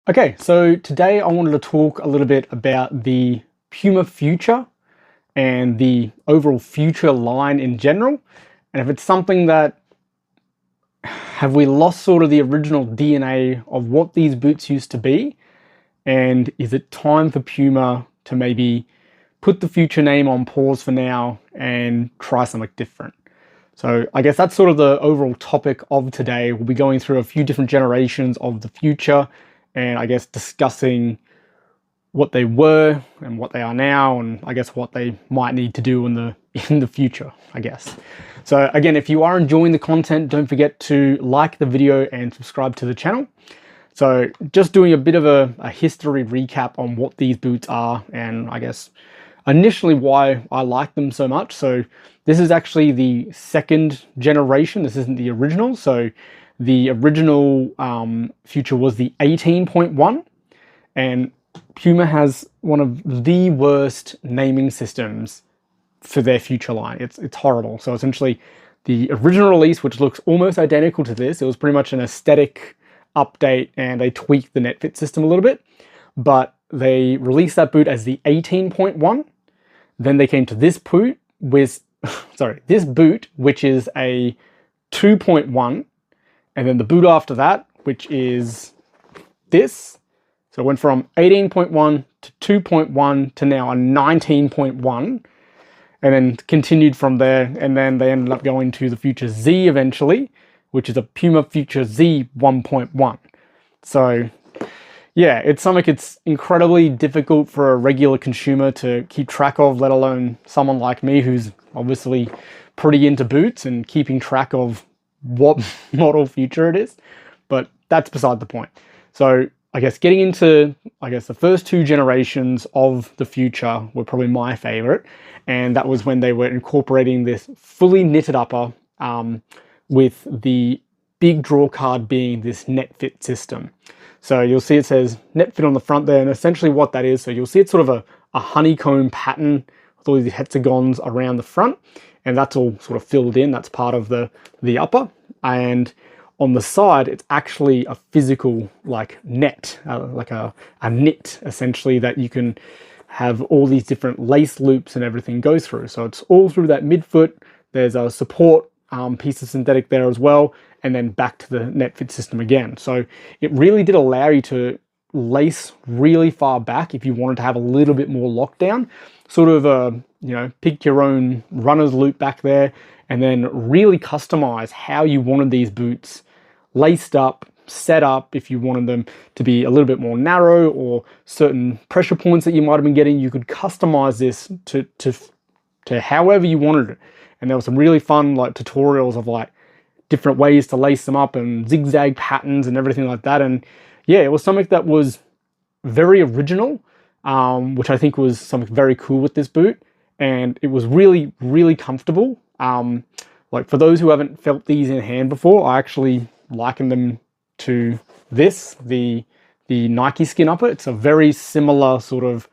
Okay, so today I wanted to talk a little bit about the Puma Future and the overall Future line in general. And if it's something that, have we lost sort of the original DNA of what these boots used to be? And is it time for Puma to maybe put the Future name on pause for now and try something different? So I guess that's sort of the overall topic of today. We'll be going through a few different generations of the Future and I guess discussing what they were and what they are now, and I guess what they might need to do in the future, I guess. So again, if you are enjoying the content, don't forget to like the video and subscribe to the channel. So just doing a bit of a history recap on what these boots are, and I guess initially why I like them so much. So this is actually the second generation. This isn't the original. So the original Future was the 18.1, and Puma has one of the worst naming systems for their Future line. It's horrible. So essentially the original release, which looks almost identical to this, it was pretty much an aesthetic update and they tweaked the net fit system a little bit, but they released that boot as the 18.1. Then they came to this boot with, this boot, which is a 2.1, and then the boot after that, which is this. So it went from 18.1 to 2.1 to now a 19.1, and then continued from there, and then they ended up going to the Future Z eventually, which is a Puma Future Z 1.1. So yeah, it's something it's incredibly difficult for a regular consumer to keep track of, let alone someone like me who's obviously pretty into boots and keeping track of what model Future it is. But that's beside the point. So I guess getting into, the first two generations of the Future were probably my favorite. And that was when they were incorporating this fully knitted upper with the big draw card being this net fit system. So you'll see it says net fit on the front there, and essentially what that is, so you'll see it's sort of a honeycomb pattern with all these hexagons around the front, and that's all sort of filled in. That's part of the upper. And on the side, it's actually a physical net, like a knit essentially, that you can have all these different lace loops and everything go through. So it's all through that midfoot. There's a support piece of synthetic there as well, and then back to the net fit system again. So it really did allow you to lace really far back if you wanted to have a little bit more lockdown, sort of pick your own runner's loop back there, and then really customize how you wanted these boots laced up, set up. If you wanted them to be a little bit more narrow, or certain pressure points that you might have been getting, you could customize this to however you wanted it. And there were some really fun tutorials of different ways to lace them up and zigzag patterns and everything like that. And yeah, it was something that was very original, which I think was something very cool with this boot. And it was really, really comfortable. For those who haven't felt these in hand before, I actually liken them to this, the Nike skin upper. It's a very similar sort of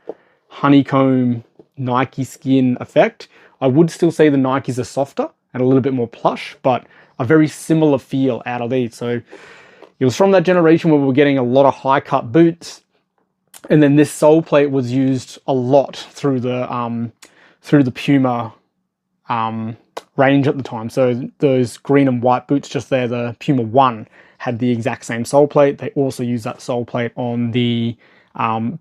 honeycomb Nike skin effect. I would still say the Nikes are softer and a little bit more plush, but a very similar feel out of these. So it was from that generation where we were getting a lot of high cut boots, and then this sole plate was used a lot through the Puma range at the time. So those green and white boots just there, the Puma 1, had the exact same sole plate. They also used that sole plate on the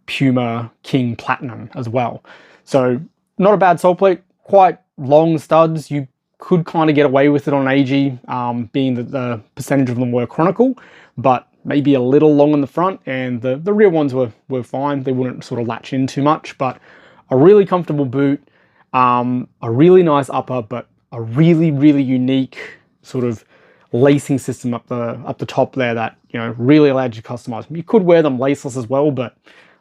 Puma King Platinum as well. So not a bad sole plate, quite long studs. You could kind of get away with it on AG, being that the percentage of them were chronicle, but maybe a little long in the front, and the rear ones were fine. They wouldn't sort of latch in too much, but a really comfortable boot, a really nice upper, but a really, really unique sort of lacing system up the top there that really allowed you to customize. You could wear them laceless as well, but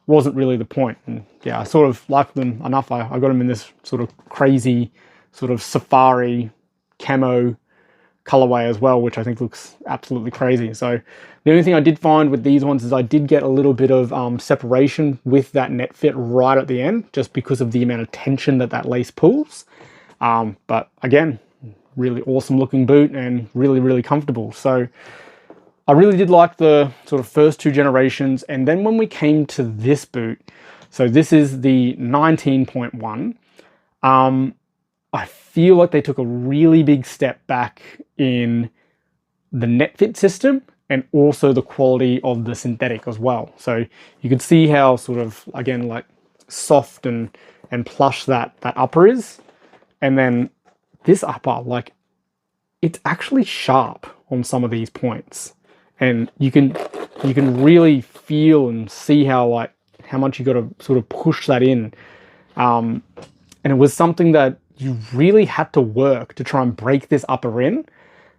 wasn't really the point. And yeah, I sort of liked them enough. I got them in this sort of crazy sort of safari camo colorway as well, which I think looks absolutely crazy. So the only thing I did find with these ones is I did get a little bit of separation with that net fit right at the end, just because of the amount of tension that lace pulls. But again, really awesome looking boot and really, really comfortable. So I really did like the sort of first two generations, and then when we came to this boot, so this is the 19.1, I feel like they took a really big step back in the net fit system and also the quality of the synthetic as well. So you can see how sort of, again, like soft and plush that upper is. And then this upper, like, it's actually sharp on some of these points. And you can really feel and see how much you got to sort of push that in. And it was something that you really had to work to try and break this upper in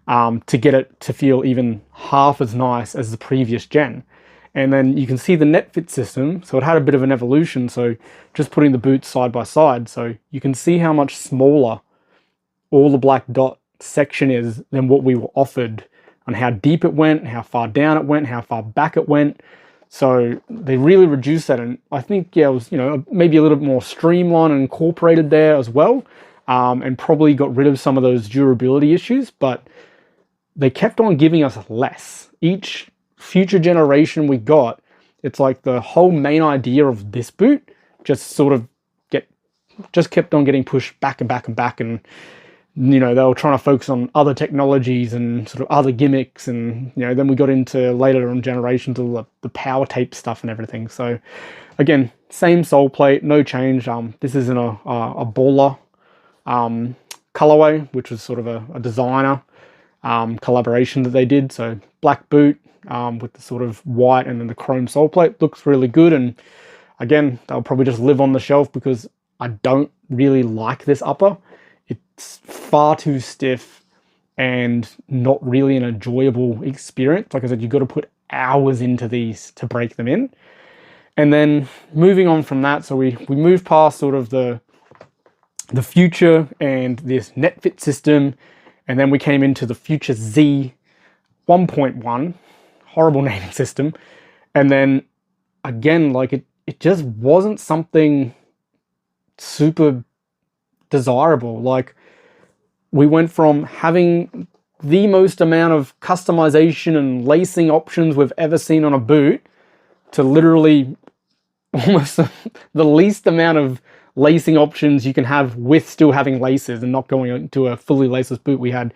to get it to feel even half as nice as the previous gen. And then you can see the net fit system, so it had a bit of an evolution. So just putting the boots side by side, so you can see how much smaller all the black dot section is than what we were offered, and how deep it went, how far down it went, how far back it went. So they really reduced that, and I think, yeah, it was, maybe a little bit more streamlined and incorporated there as well, and probably got rid of some of those durability issues, but they kept on giving us less. Each future generation we got, it's like the whole main idea of this boot just sort of kept on getting pushed back and back and back, and they were trying to focus on other technologies and sort of other gimmicks, and then we got into later on generations of the power tape stuff and everything. So again, same sole plate, no change. This is in a baller colorway, which was sort of a designer collaboration that they did. So black boot with the sort of white and then the chrome sole plate looks really good. And again, they'll probably just live on the shelf because I don't really like this upper. It's far too stiff and not really an enjoyable experience. Like I said, you've got to put hours into these to break them in. And then moving on from that, so we moved past sort of the Future and this net fit system, and then we came into the Future Z 1.1, horrible naming system. And then again, like it just wasn't something super desirable. Like, we went from having the most amount of customization and lacing options we've ever seen on a boot to literally almost the least amount of lacing options you can have with still having laces and not going into a fully laceless boot. We had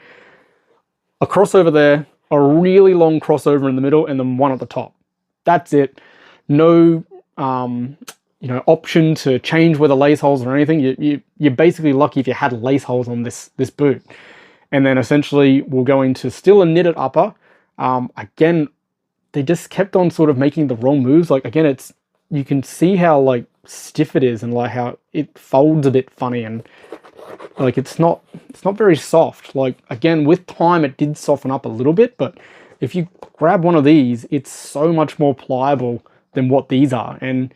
a crossover there, a really long crossover in the middle, and then one at the top. That's it. No option to change where the lace holes or anything. You're basically lucky if you had lace holes on this boot. And then essentially we'll go into still a knitted upper. Again, they just kept on sort of making the wrong moves. Like, again, you can see how like stiff it is and like how it folds a bit funny, and like it's not very soft. Like, again, with time it did soften up a little bit, but if you grab one of these, it's so much more pliable than what these are. And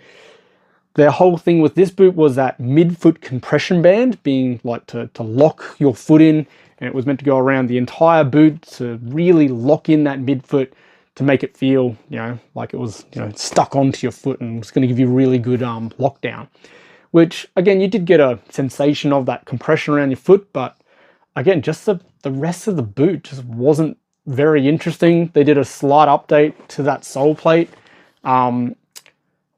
their whole thing with this boot was that mid-foot compression band being like to lock your foot in, and it was meant to go around the entire boot to really lock in that midfoot to make it feel, like it was, stuck onto your foot, and was going to give you really good lockdown. Which, again, you did get a sensation of that compression around your foot, but again, just the rest of the boot just wasn't very interesting. They did a slight update to that sole plate,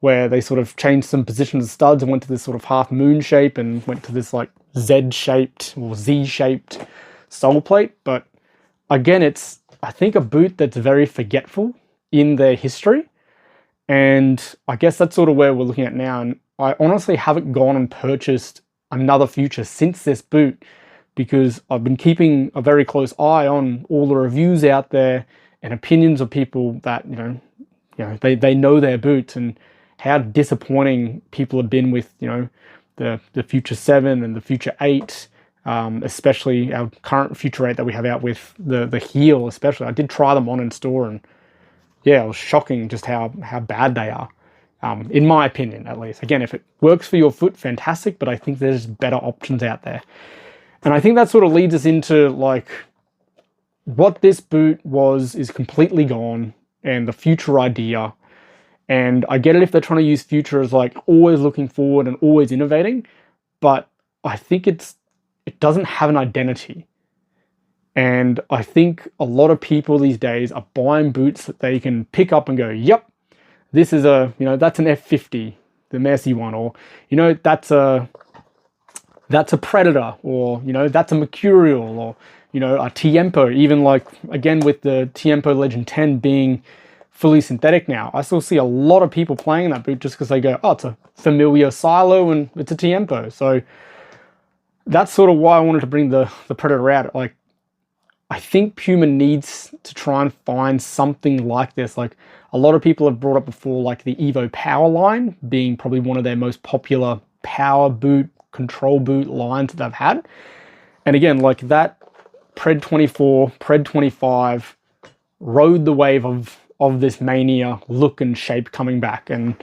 where they sort of changed some positions of studs and went to this sort of half moon shape and went to this like Z-shaped or Z-shaped sole plate. But again, it's, I think, a boot that's very forgetful in their history. And I guess that's sort of where we're looking at now. And I honestly haven't gone and purchased another Future since this boot, because I've been keeping a very close eye on all the reviews out there and opinions of people that, they know their boots, and how disappointing people have been with, the Future 7 and the Future 8, especially our current Future 8 that we have out with the heel especially. I did try them on in store, and yeah, it was shocking just how bad they are, in my opinion, at least. Again, if it works for your foot, fantastic, but I think there's better options out there. And I think that sort of leads us into like what this boot is completely gone, and the Future idea. And I get it if they're trying to use Future as like always looking forward and always innovating, but I think it doesn't have an identity. And I think a lot of people these days are buying boots that they can pick up and go, yep, this is a, that's an F50, the messy one, or, that's a Predator, or, that's a Mercurial, or, a Tiempo, even like, again, with the Tiempo Legend 10 being fully synthetic now. I still see a lot of people playing that boot just because they go, oh, it's a familiar silo and it's a Tiempo. So that's sort of why I wanted to bring the Predator out. Like, I think Puma needs to try and find something like this. Like, a lot of people have brought up before, like the Evo Power line being probably one of their most popular power boot, control boot lines that they've had. And again, like that Pred 24, Pred 25 rode the wave of this mania look and shape coming back. And,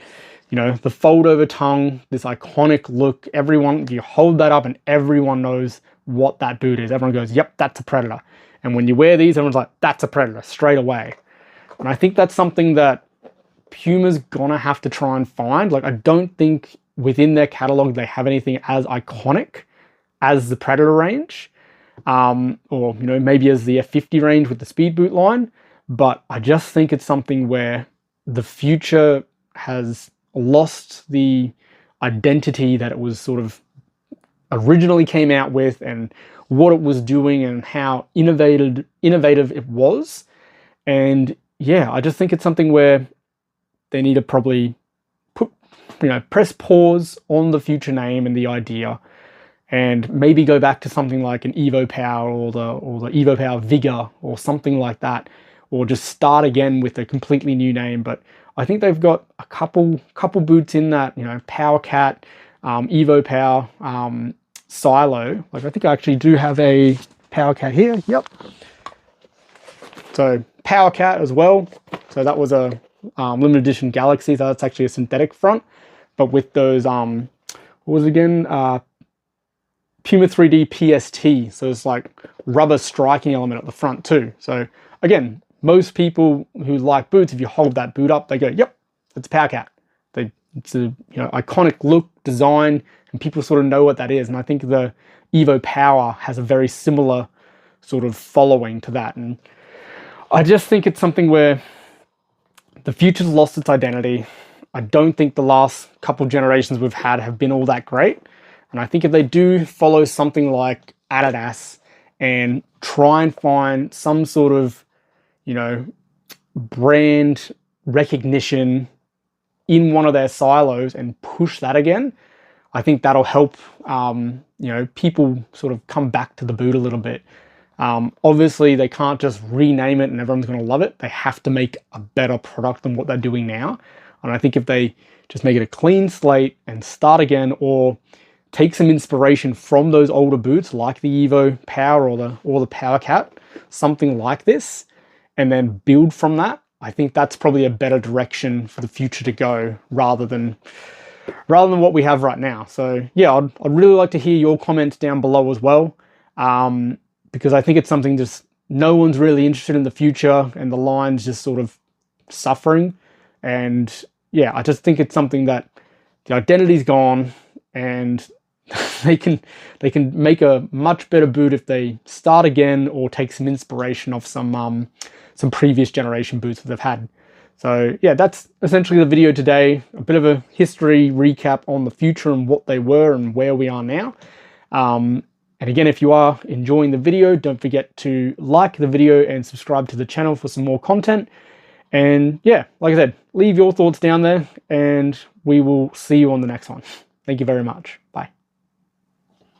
the fold over tongue, this iconic look, everyone, you hold that up and everyone knows what that boot is. Everyone goes, yep, that's a Predator. And when you wear these, everyone's like, that's a Predator straight away. And I think that's something that Puma's gonna have to try and find. Like, I don't think within their catalog they have anything as iconic as the Predator range, or maybe as the F50 range with the speed boot line. But I just think it's something where the Future has lost the identity that it was sort of originally came out with, and what it was doing, and how innovative it was. And yeah, I just think it's something where they need to probably press pause on the Future name and the idea, and maybe go back to something like an Evo Power or the Evo Power Vigor or something like that, or just start again with a completely new name. But I think they've got a couple boots in that, Power Cat, Evo Power, silo. Like, I think I actually do have a Power Cat here. Yep. So Power Cat as well. So that was a limited edition Galaxy. So that's actually a synthetic front, but with those what was it again? Puma 3D PST. So it's like rubber striking element at the front too. So again, most people who like boots, if you hold that boot up, they go, yep, it's a Power Cat. It's a iconic look, design, and people sort of know what that is. And I think the Evo Power has a very similar sort of following to that. And I just think it's something where the Future's lost its identity. I don't think the last couple generations we've had have been all that great. And I think if they do follow something like Adidas and try and find some sort of, brand recognition in one of their silos and push that again, I think that'll help, people sort of come back to the boot a little bit. Obviously, they can't just rename it and everyone's going to love it. They have to make a better product than what they're doing now. And I think if they just make it a clean slate and start again, or take some inspiration from those older boots like the Evo Power or the Power Cat, something like this, and then build from that, I think that's probably a better direction for the Future to go, rather than what we have right now. So yeah, I'd really like to hear your comments down below as well, because I think it's something just no one's really interested in the Future, and the line's just sort of suffering. And yeah, I just think it's something that the identity's gone, and they can make a much better boot if they start again, or take some inspiration of some previous generation boots that they've had. So yeah, that's essentially the video today. A bit of a history recap on the Future and what they were and where we are now. And again, if you are enjoying the video, don't forget to like the video and subscribe to the channel for some more content. And yeah, like I said, leave your thoughts down there, and we will see you on the next one. Thank you very much. Bye.